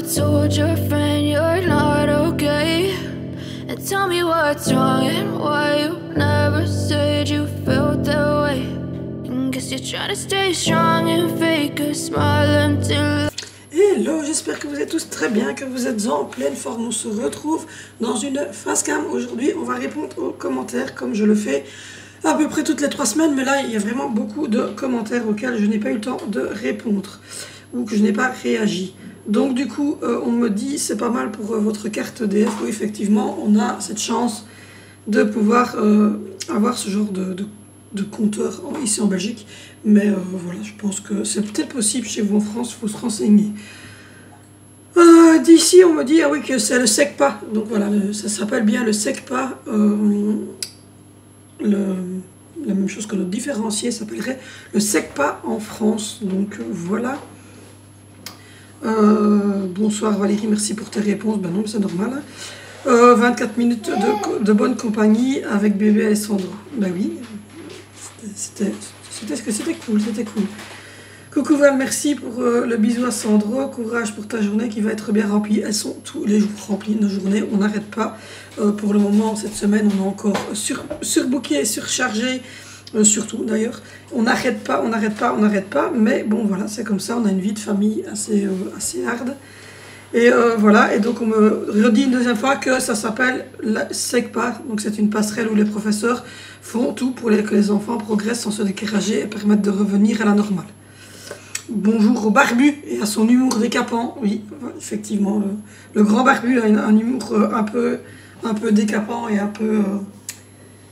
told your friend you're not okay? And tell me what's wrong and why you never said you felt that way. And guess you're trying to stay strong and fake a smile until... Hello, j'espère que vous êtes tous très bien, que vous êtes en pleine forme. On se retrouve dans une facecam. Aujourd'hui, on va répondre aux commentaires comme je le fais à peu près toutes les 3 semaines. Mais là, il y a vraiment beaucoup de commentaires auxquels je n'ai pas eu le temps de répondre ou que je n'ai pas réagi. Donc du coup, on me dit c'est pas mal pour votre carte EDF. Oui, effectivement, on a cette chance de pouvoir avoir ce genre de compteur ici en Belgique. Mais voilà, je pense que c'est peut-être possible chez vous en France, il faut se renseigner. D'ici, on me dit ah oui, que c'est le SECPA. Donc voilà, ça s'appelle bien le SECPA. La même chose que notre différencier s'appellerait le SECPA en France. Donc voilà. Bonsoir Valérie, merci pour tes réponses. Ben non, c'est normal. 24 minutes de bonne compagnie avec bébé Alessandro. Ben oui, c'était cool, c'était cool. Coucou Val, merci pour le bisou à Sandro. Courage pour ta journée qui va être bien remplie. Elles sont tous les jours remplies, nos journées. On n'arrête pas. Pour le moment, cette semaine, on est encore surbooké, surchargé. Surtout d'ailleurs. On n'arrête pas, on n'arrête pas, on n'arrête pas. Mais bon, voilà, c'est comme ça. On a une vie de famille assez hard. Et voilà, et donc on me redit une deuxième fois que ça s'appelle la SECPA. Donc c'est une passerelle où les professeurs font tout pour que les enfants progressent sans se décourager et permettent de revenir à la normale. Bonjour au barbu et à son humour décapant. Oui, effectivement, le grand barbu a un humour un peu décapant et un peu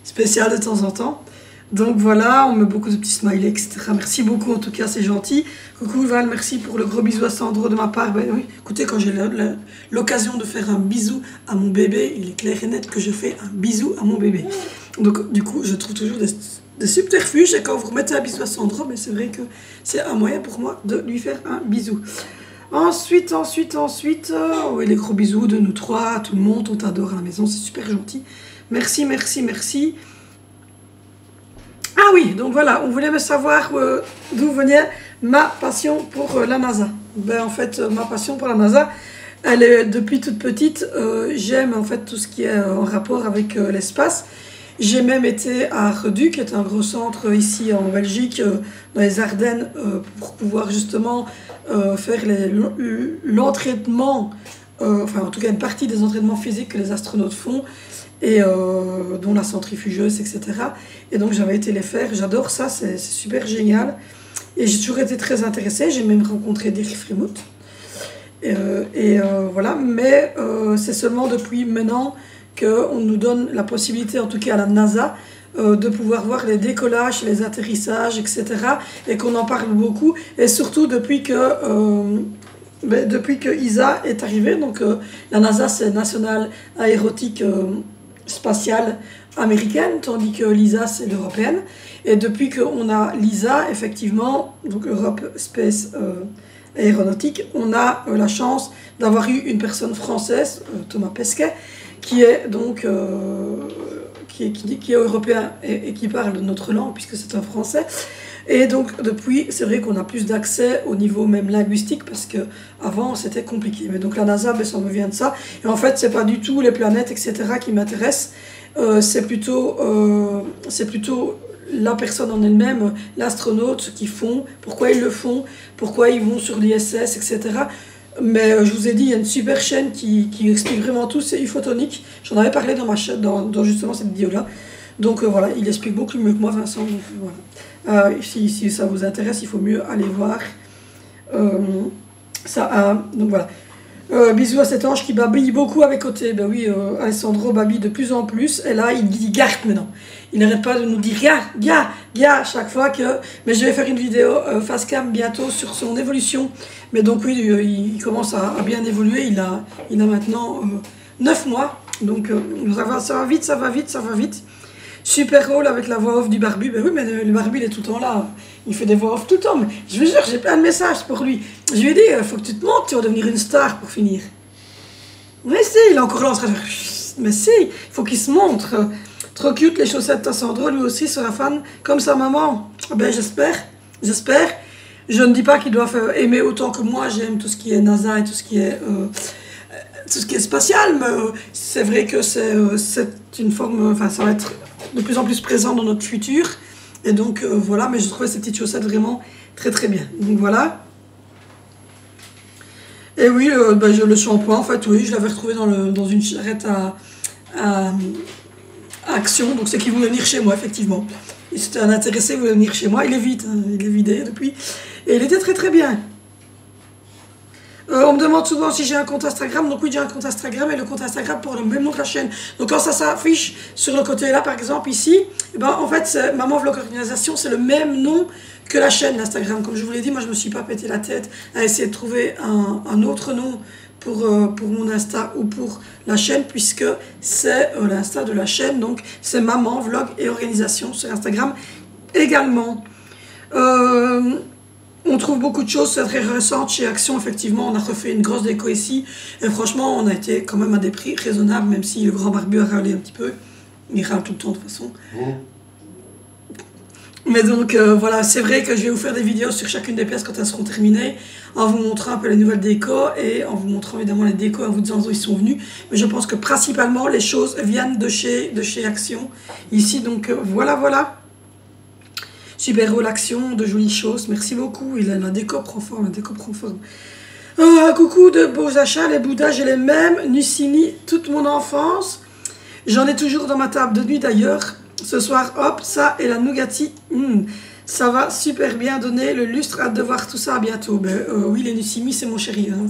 spécial de temps en temps. Donc voilà, on met beaucoup de petits smileys, etc. Merci beaucoup, en tout cas, c'est gentil. Coucou Val, merci pour le gros bisou à Sandro de ma part. Ben oui, écoutez, quand j'ai l'occasion de faire un bisou à mon bébé, il est clair et net que je fais un bisou à mon bébé. Donc du coup, je trouve toujours des subterfuges. Et quand vous remettez un bisou à Sandro, ben, c'est vrai que c'est un moyen pour moi de lui faire un bisou. Ensuite, oui, les gros bisous de nous trois, tout le monde, on t'adore à la maison, c'est super gentil. Merci, merci, merci. Ah oui, donc voilà, on voulait me savoir d'où venait ma passion pour la NASA. Ben en fait, ma passion pour la NASA, elle est depuis toute petite. J'aime en fait tout ce qui est en rapport avec l'espace. J'ai même été à Reduk, qui est un gros centre ici en Belgique, dans les Ardennes, pour pouvoir justement faire l'entraînement, enfin en tout cas une partie des entraînements physiques que les astronautes font, et dont la centrifugeuse, etc. Et donc j'avais été les faire, j'adore ça, c'est super génial. Et j'ai toujours été très intéressée, j'ai même rencontré Dirk Frémouth. Voilà, mais c'est seulement depuis maintenant qu'on nous donne la possibilité, en tout cas à la NASA, de pouvoir voir les décollages, les atterrissages, etc. Et qu'on en parle beaucoup, et surtout depuis que ISA est arrivé. Donc la NASA, c'est National Aeronautic Spatiale américaine, tandis que l'ISA, c'est l'européenne. Et depuis qu'on a l'ISA, effectivement, donc Europe Space Aéronautique, on a la chance d'avoir eu une personne française, Thomas Pesquet, qui est donc qui est européen et qui parle notre langue, puisque c'est un français. Et donc depuis, c'est vrai qu'on a plus d'accès au niveau même linguistique, parce que avant c'était compliqué. Mais donc la NASA, ben, ça me vient de ça. Et en fait, c'est pas du tout les planètes, etc. qui m'intéressent. C'est plutôt la personne en elle-même, l'astronaute, ce qu'ils font, pourquoi ils le font, pourquoi ils vont sur l'ISS, etc. Mais je vous ai dit, il y a une super chaîne qui explique vraiment tout, c'est Ufotonic. J'en avais parlé dans ma chaîne, dans justement cette vidéo-là. Donc voilà, il explique beaucoup mieux que moi, Vincent. Donc, voilà. Si ça vous intéresse, il faut mieux aller voir ça. Donc voilà. Bisous à cet ange qui babille beaucoup avec côté. Ben oui, Alessandro babille de plus en plus. Et là, il dit garde maintenant. Il n'arrête pas de nous dire gars, chaque fois que... Mais je vais faire une vidéo facecam bientôt sur son évolution. Mais donc oui, il commence à bien évoluer. Il a maintenant 9 mois. Donc ça va vite. Super rôle avec la voix off du barbu. Ben oui, mais le barbu, il est tout le temps là. Il fait des voix off tout le temps. Mais je vous jure, j'ai plein de messages pour lui. Je lui ai dit, faut que tu te montres, tu vas devenir une star pour finir. Mais si, il est encore là en train de faire... Mais si, il faut qu'il se montre. Trop cute, les chaussettes à Sandro, lui aussi sera fan comme sa maman. Ben j'espère. Je ne dis pas qu'ils doivent aimer autant que moi, j'aime tout ce qui est NASA et tout ce qui est spatial, mais c'est vrai que c'est une forme, enfin ça va être de plus en plus présent dans notre futur. Et donc voilà, mais je trouvais ces petites chaussettes vraiment très très bien. Donc voilà. Et oui, le shampoing, en fait, oui, je l'avais retrouvé dans une charrette à Action, donc c'est qu'il voulait venir chez moi, effectivement. C'était un intéressé, il voulait venir chez moi, il est vide, hein, il est vidé depuis. Et il était très très bien. On me demande souvent si j'ai un compte Instagram. Donc oui, j'ai un compte Instagram et le compte Instagram porte le même nom que la chaîne. Donc quand ça s'affiche sur le côté là, par exemple ici, eh ben, en fait, Maman Vlog Organisation, c'est le même nom que la chaîne d'Instagram. Comme je vous l'ai dit, moi je me suis pas pété la tête à essayer de trouver un autre nom pour mon Insta ou pour la chaîne, puisque c'est l'Insta de la chaîne. Donc c'est Maman Vlog et Organisation sur Instagram également. On trouve beaucoup de choses, c'est très récent chez Action, effectivement, on a refait une grosse déco ici, et franchement, on a été quand même à des prix raisonnables, même si le grand barbu a râlé un petit peu, il râle tout le temps de toute façon. Mais donc, voilà, c'est vrai que je vais vous faire des vidéos sur chacune des pièces quand elles seront terminées, en vous montrant un peu les nouvelles décos, et en vous montrant évidemment les décos, en vous disant où ils sont venus, mais je pense que principalement, les choses viennent de chez Action, ici, donc voilà. Super Roll Action, de jolies choses, merci beaucoup. La déco prend forme, coucou de beaux achats, les Bouddhas, j'ai les mêmes, Nucini, toute mon enfance. J'en ai toujours dans ma table de nuit d'ailleurs. Ce soir, hop, ça et la Nougatti, ça va super bien donner le lustre, hâte de voir tout ça à bientôt. Ben, oui, les Nucimi, c'est mon chéri, hein.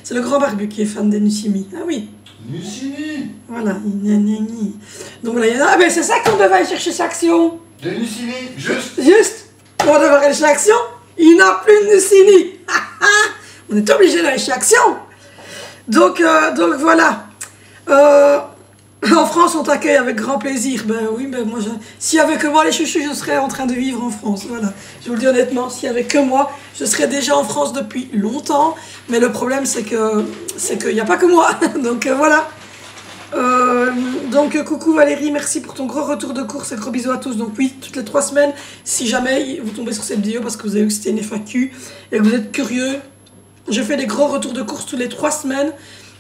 C'est le grand barbu qui est fan des Nucimi. Ah oui. Nucimi. Voilà, donc voilà, il y en a. Ah ben c'est ça qu'on devait aller chercher chez Action. Des Nucimi, juste. On devait aller chez Action. Il n'a plus de Nucimi. On est obligé d'aller chez Action. Donc voilà. En France, on t'accueille avec grand plaisir. Ben oui, ben moi, s'il n'y avait que moi, les chouchous, je serais en train de vivre en France. Voilà. Je vous le dis honnêtement, s'il n'y avait que moi, je serais déjà en France depuis longtemps. Mais le problème, c'est qu'il n'y a pas que moi. Donc voilà. Donc coucou Valérie, merci pour ton gros retour de course et gros bisous à tous. Donc oui, toutes les 3 semaines, si jamais vous tombez sur cette vidéo parce que vous avez vu que c'était une FAQ et que vous êtes curieux, je fais des gros retours de course toutes les 3 semaines.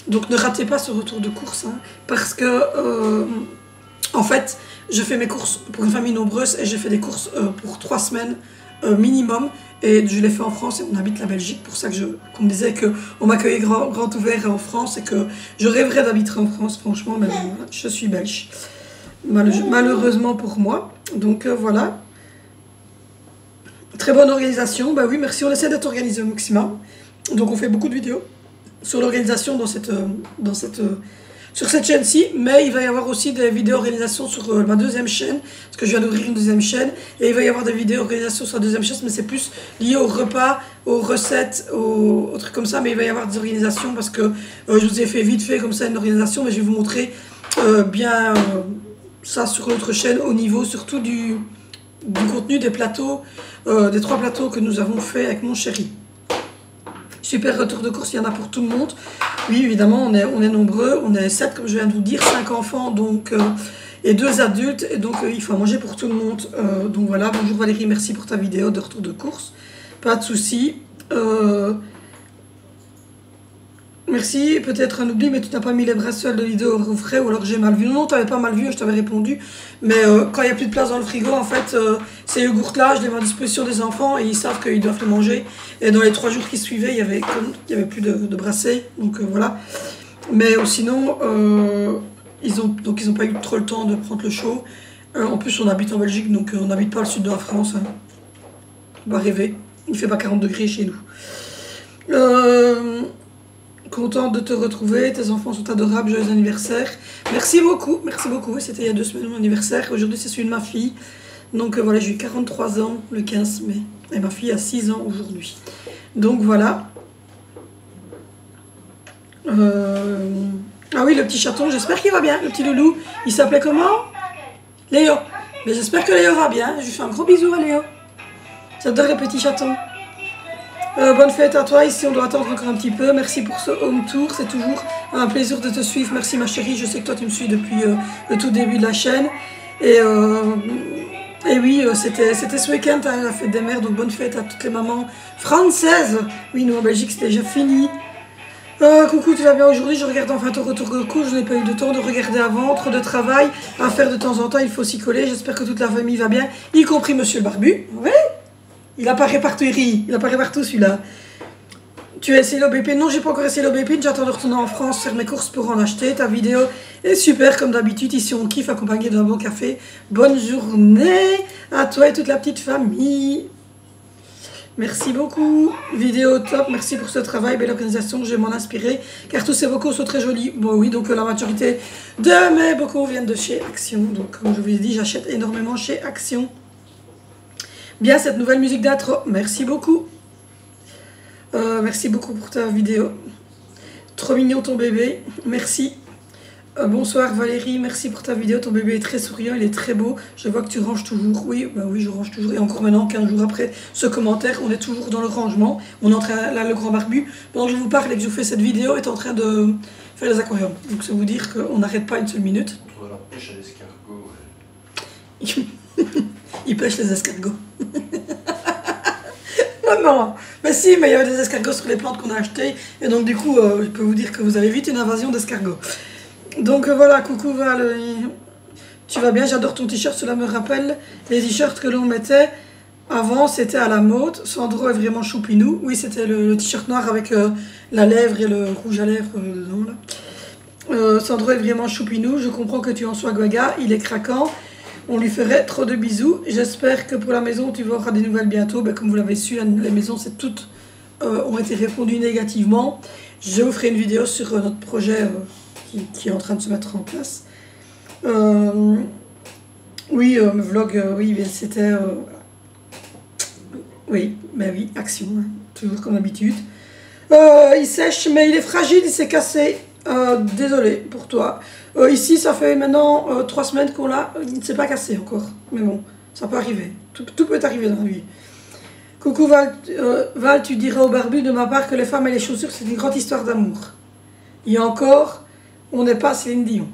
Donc ne ratez pas ce retour de course, hein, parce que en fait je fais mes courses pour une famille nombreuse et je fais des courses pour 3 semaines minimum. Et je l'ai fait en France et on habite la Belgique, pour ça qu'on me disait qu'on m'accueillait grand ouvert en France et que je rêverais d'habiter en France, franchement, mais bon, je suis belge, malheureusement pour moi. Donc voilà. Très bonne organisation, bah oui, merci, on essaie d'être organisé au maximum. Donc on fait beaucoup de vidéos sur l'organisation sur cette chaîne-ci, mais il va y avoir aussi des vidéos organisation sur ma deuxième chaîne, parce que je viens d'ouvrir une deuxième chaîne, et il va y avoir des vidéos organisation sur la deuxième chaîne, mais c'est plus lié aux repas, aux recettes, aux trucs comme ça, mais il va y avoir des organisations, parce que je vous ai fait vite fait comme ça une organisation, mais je vais vous montrer bien ça sur l'autre chaîne, au niveau surtout du contenu des plateaux, des 3 plateaux que nous avons fait avec mon chéri. Super retour de course, il y en a pour tout le monde. Oui, évidemment, on est nombreux. On est 7, comme je viens de vous dire, 5 enfants donc, et 2 adultes. Et donc, il faut manger pour tout le monde. Donc voilà, bonjour Valérie, merci pour ta vidéo de retour de course. Pas de souci. Merci, peut-être un oubli, mais tu n'as pas mis les bracelets de Lido au frais ou alors j'ai mal vu. Non, tu n'avais pas mal vu, je t'avais répondu. Mais quand il n'y a plus de place dans le frigo, en fait, ces yogourts-là, je les mets à disposition des enfants et ils savent qu'ils doivent les manger. Et dans les 3 jours qui suivaient, il y avait plus de bracelets, donc voilà. Mais sinon, ils n'ont pas eu trop le temps de prendre le chaud. En plus, on habite en Belgique, donc on n'habite pas le sud de la France. Hein. On va rêver. Il ne fait pas 40 degrés chez nous. Contente de te retrouver, tes enfants sont adorables, joyeux anniversaire. Merci beaucoup, c'était il y a 2 semaines mon anniversaire, aujourd'hui c'est celui de ma fille. Donc voilà, j'ai eu 43 ans le 15 mai, et ma fille a 6 ans aujourd'hui. Donc voilà. Ah oui, le petit chaton, j'espère qu'il va bien, le petit loulou. Il s'appelait comment? Léo. Mais j'espère que Léo va bien, je lui fais un gros bisou à Léo. J'adore les petits chatons. Bonne fête à toi, ici on doit attendre encore un petit peu, merci pour ce home tour, c'est toujours un plaisir de te suivre, merci ma chérie, je sais que toi tu me suis depuis le tout début de la chaîne, et Et oui, c'était ce week-end, hein, la fête des mères, donc bonne fête à toutes les mamans françaises. Oui, nous en Belgique, c'était déjà fini. Coucou, tu vas bien aujourd'hui? Je regarde enfin ton retour de cours. Je n'ai pas eu de temps de regarder avant, trop de travail à faire de temps en temps, il faut s'y coller. J'espère que toute la famille va bien, y compris Monsieur le Barbu. Oui, il apparaît partout, il apparaît partout celui-là. Tu as essayé l'OBP? Non, j'ai pas encore essayé l'OBP, j'attends de retourner en France faire mes courses pour en acheter. Ta vidéo est super comme d'habitude, ici on kiffe accompagné d'un bon café. Bonne journée à toi et toute la petite famille. Merci beaucoup, vidéo top, merci pour ce travail, belle organisation, je vais m'en inspirer car tous ces vocaux sont très jolis. Bon oui, donc la majorité de mes vocaux viennent de chez Action, donc comme je vous l'ai dit, j'achète énormément chez Action. Bien cette nouvelle musique d'intro, merci beaucoup. Merci beaucoup pour ta vidéo. Trop mignon ton bébé, merci. Bonsoir Valérie, merci pour ta vidéo. Ton bébé est très souriant, il est très beau. Je vois que tu ranges toujours. Oui, bah oui, je range toujours. Et encore maintenant, 15 jours après ce commentaire, on est toujours dans le rangement. On est en train, là, le grand barbu, pendant que je vous parle et que je vous fais cette vidéo, est en train de faire les aquariums. Donc ça veut dire qu'on n'arrête pas une seule minute. On va la pêche à l'escargot. Il pêche les escargots. Non, non, mais si, mais il y avait des escargots sur les plantes qu'on a achetées. Et donc du coup, je peux vous dire que vous avez vite une invasion d'escargots. Donc voilà, coucou Val, tu vas bien, j'adore ton t-shirt, cela me rappelle les t-shirts que l'on mettait avant, c'était à la mode. Sandro est vraiment choupinou, oui c'était le t-shirt noir avec la lèvre et le rouge à lèvres dedans là. Sandro est vraiment choupinou, je comprends que tu en sois gaga, il est craquant, on lui ferait trop de bisous. J'espère que pour la maison tu auras des nouvelles bientôt, ben, comme vous l'avez su, les maisons c'est toutes ont été répondues négativement. Je vous ferai une vidéo sur notre projet qui est en train de se mettre en place. Oui, le vlog, oui, c'était... oui, mais oui, Action, hein, toujours comme d'habitude. Il sèche, mais il est fragile, il s'est cassé. Désolé pour toi. Ici, ça fait maintenant 3 semaines qu'on l'a. Il ne s'est pas cassé encore. Mais bon, ça peut arriver. Tout peut arriver dans la vie. Coucou Val, Val, tu diras au barbu de ma part que les femmes et les chaussures, c'est une grande histoire d'amour. Il y a encore... On n'est pas Céline Dion.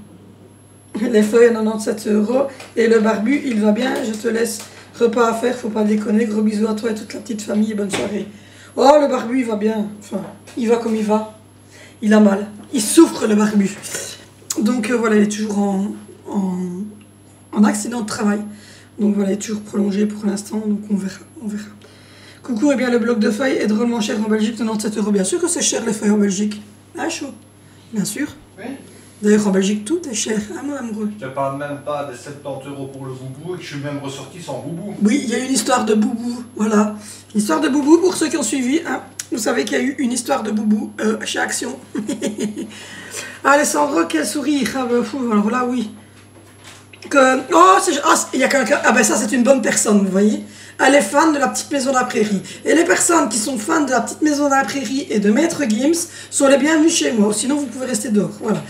Les feuilles à 97 € et le barbu, il va bien. Je te laisse repas à faire, faut pas déconner. Gros bisous à toi et toute la petite famille et bonne soirée. Oh, le barbu, il va bien. Enfin, il va comme il va. Il a mal. Il souffre, le barbu. Donc voilà, il est toujours en accident de travail. Donc voilà, il est toujours prolongé pour l'instant. Donc on verra, on verra. Coucou, et bien le bloc de feuilles est drôlement cher en Belgique, 97 €. Bien sûr que c'est cher les feuilles en Belgique. Ah, chaud. Bien sûr. Oui. D'ailleurs, en Belgique, tout est cher, hein, mon amoureux. Je ne parle même pas des 70 € pour le boubou et que je suis même ressorti sans boubou. Oui, il y a une histoire de boubou, voilà. Une histoire de boubou, pour ceux qui ont suivi, hein. Vous savez qu'il y a eu une histoire de boubou chez Action. Alessandro, quel sourire. Ah, ben, fou, alors là, oui. Oh, il y a quelqu'un... Ah ben ça, c'est une bonne personne, vous voyez. Elle est fan de la petite maison de la prairie. Et les personnes qui sont fans de la petite maison de la prairie et de Maître Gims sont les bienvenus chez moi. Sinon, vous pouvez rester dehors, voilà.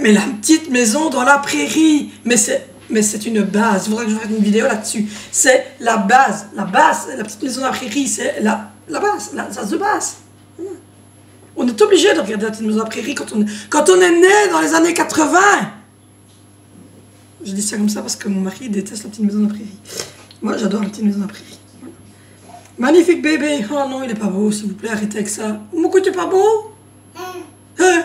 Mais la petite maison dans la prairie, mais c'est une base. Il faudrait que je fasse une vidéo là-dessus. C'est la base, la petite maison dans la prairie, c'est la base, la base de base. On est obligé de regarder la petite maison dans la prairie quand on est né dans les années 80. Je dis ça comme ça parce que mon mari déteste la petite maison dans la prairie. Moi, j'adore la petite maison dans la prairie. Magnifique bébé. Oh non, il est pas beau, s'il vous plaît, arrêtez avec ça. Pourquoi tu es pas beau? Hein?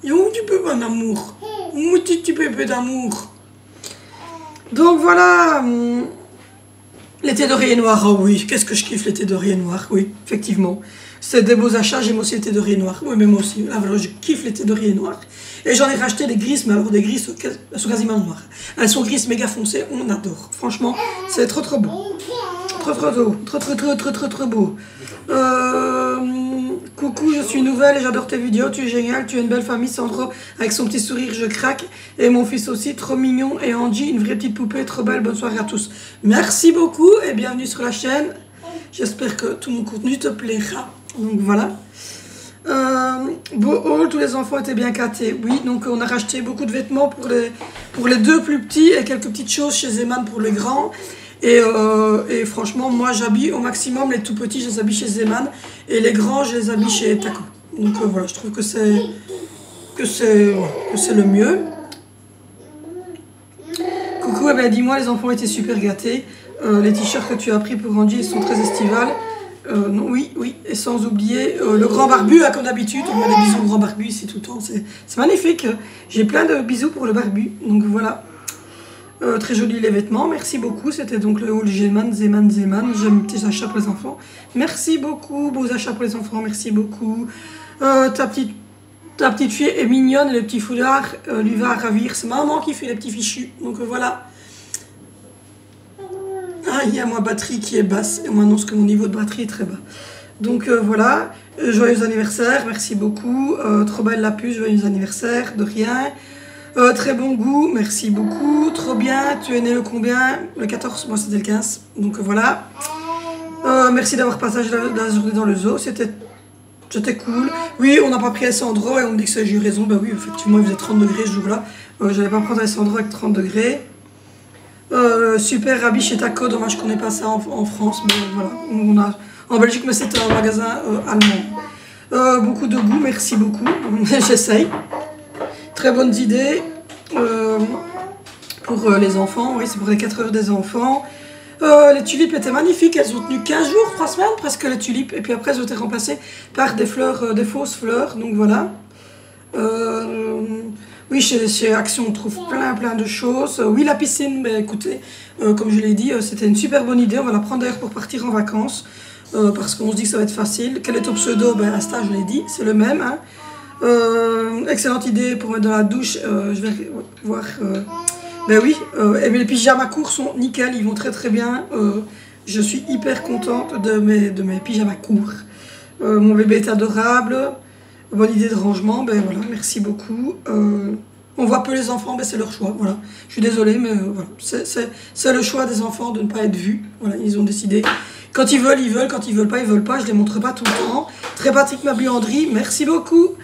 Et où tu peux, mon amour? Où tu peux, peu d'amour? Donc voilà. L'été d'oreiller noir, oh oui, qu'est-ce que je kiffe l'été d'oreiller noir, oui, effectivement. C'est des beaux achats, j'aime aussi l'été d'oreiller noir. Oui, mais moi aussi, là, voilà, je kiffe l'été d'oreiller noir. Et j'en ai racheté des grises, mais alors des grises, elles sont quasiment noires. Elles sont grises méga foncées, on adore. Franchement, c'est trop trop beau. Trop beau. Coucou, je suis nouvelle et j'adore tes vidéos, tu es génial, tu es une belle famille, Sandro, avec son petit sourire, je craque. Et mon fils aussi, trop mignon. Et Angie, une vraie petite poupée, trop belle, bonne soirée à tous. Merci beaucoup et bienvenue sur la chaîne. J'espère que tout mon contenu te plaira. Donc voilà. Beau haul, tous les enfants étaient bien gâtés. Oui, donc on a racheté beaucoup de vêtements pour les 2 plus petits et quelques petites choses chez Zeman pour les grands. Et franchement, moi j'habille au maximum les tout petits, je les habille chez Zeman. Et les grands, je les habille chez Taco. Donc voilà, je trouve que c'est le mieux. Coucou, ben dis-moi, les enfants étaient super gâtés. Les t-shirts que tu as pris pour Angie, ils sont très estivales. Non, oui, et sans oublier le grand barbu, comme d'habitude, on met des bisous au grand barbu ici tout le temps, c'est magnifique. J'ai plein de bisous pour le barbu, donc voilà. Très jolis les vêtements, merci beaucoup. C'était donc le haul Zeman. J'aime mes petits achats pour les enfants. Merci beaucoup, beaux achats pour les enfants, merci beaucoup. Ta petite fille est mignonne, le petit foulard lui va ravir. C'est maman qui fait les petits fichus, donc voilà. Ah, il y a ma batterie qui est basse et on m'annonce que mon niveau de batterie est très bas. Donc voilà, joyeux anniversaire, merci beaucoup. Trop belle la puce, joyeux anniversaire, de rien. Très bon goût, merci beaucoup. Trop bien, tu es né le combien? Le 14, moi c'était le 15. Donc voilà. Merci d'avoir partagé la journée dans le zoo, c'était cool. Oui, on n'a pas pris Alessandro et on me dit que j'ai eu raison. Bah oui, effectivement, il faisait 30 degrés ce jour-là. Je n'allais pas prendre Alessandro avec 30 degrés. Super Rabbi chez Taco, dommage qu'on n'ait pas ça en France, mais voilà, en Belgique, mais c'est un magasin allemand. Beaucoup de goût, merci beaucoup, j'essaye. Très bonnes idées pour les enfants, oui, c'est pour les 4 heures des enfants. Les tulipes étaient magnifiques, elles ont tenu 15 jours, 3 semaines presque les tulipes, et puis après elles ont été remplacées par des fleurs, des fausses fleurs, donc voilà. Oui, chez Action, on trouve plein de choses. Oui, la piscine, mais écoutez, comme je l'ai dit, c'était une super bonne idée. On va la prendre d'ailleurs pour partir en vacances, parce qu'on se dit que ça va être facile. Quel est ton pseudo? Ben, Asta, je l'ai dit, c'est le même. Hein. Excellente idée pour mettre dans la douche. Je vais voir. Ben oui, et les pyjamas courts sont nickel, ils vont très bien. Je suis hyper contente de mes pyjamas courts. Mon bébé est adorable. Bonne idée de rangement, ben voilà, merci beaucoup. On voit peu les enfants, ben c'est leur choix, voilà. Je suis désolée, mais voilà, c'est le choix des enfants de ne pas être vus. Voilà, ils ont décidé. Quand ils veulent, quand ils veulent pas, je les montre pas tout le temps. Très pratique ma buanderie, merci beaucoup.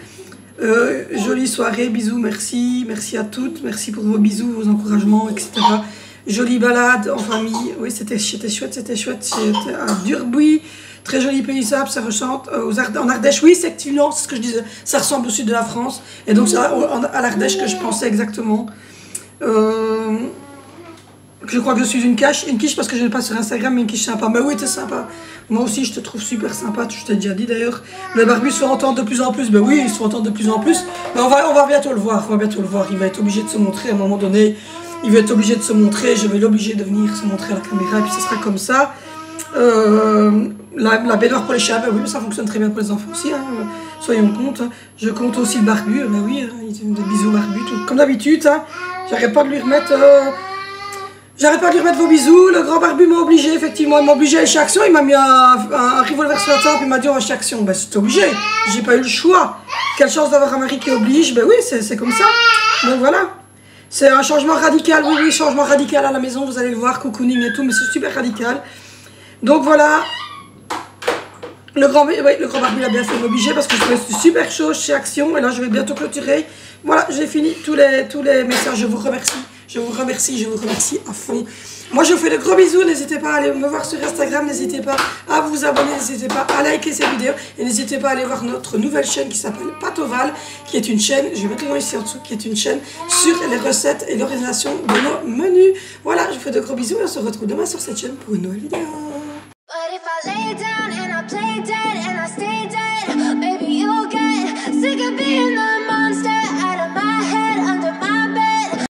Jolie soirée, bisous, merci à toutes, merci pour vos bisous, vos encouragements, etc. Jolie balade en famille, oui, c'était chouette, c'était à Durbuy. Très joli paysage, ça ressemble en Ardèche, oui, c'est effectivement, c'est ce que je disais, ça ressemble au sud de la France, et donc c'est à l'Ardèche que je pensais exactement. Je crois que je suis une quiche parce que je n'ai pas sur Instagram, mais une quiche sympa. Mais oui, t'es sympa. Moi aussi, je te trouve super sympa, je t'ai déjà dit d'ailleurs. Le barbu se fait entendre de plus en plus, ben oui, il se fait entendre de plus en plus, mais on va bientôt le voir, il va être obligé de se montrer à un moment donné, je vais l'obliger de venir se montrer à la caméra, et puis ce sera comme ça. La baignoire pour les chats, ben oui, mais ça fonctionne très bien pour les enfants aussi, hein, soyons compte. Hein. Je compte aussi le barbu, ben oui, hein, des bisous barbu, tout. Comme d'habitude, hein, j'arrête pas de lui remettre vos bisous. Le grand barbu m'a obligé, effectivement, il m'a obligé à chez Action, il m'a mis un revolver sur la tempe, il m'a dit on va chez Action, ben c'est obligé, j'ai pas eu le choix. Quelle chance d'avoir un mari qui oblige, ben oui, c'est comme ça, donc voilà. C'est un changement radical, oui, changement radical à la maison, vous allez le voir, cocooning et tout, mais c'est super radical. Donc voilà, le grand barbu a bien fait m'obliger parce que je fais super chaud chez Action et là je vais bientôt clôturer. Voilà, j'ai fini tous les messages, je vous remercie à fond. Moi je vous fais de gros bisous, n'hésitez pas à aller me voir sur Instagram, n'hésitez pas à vous abonner, n'hésitez pas à liker ces vidéos et n'hésitez pas à aller voir notre nouvelle chaîne qui s'appelle Patoval, qui est une chaîne, je vais mettre le nom ici en dessous, qui est une chaîne sur les recettes et l'organisation de nos menus. Voilà, je vous fais de gros bisous et on se retrouve demain sur cette chaîne pour une nouvelle vidéo.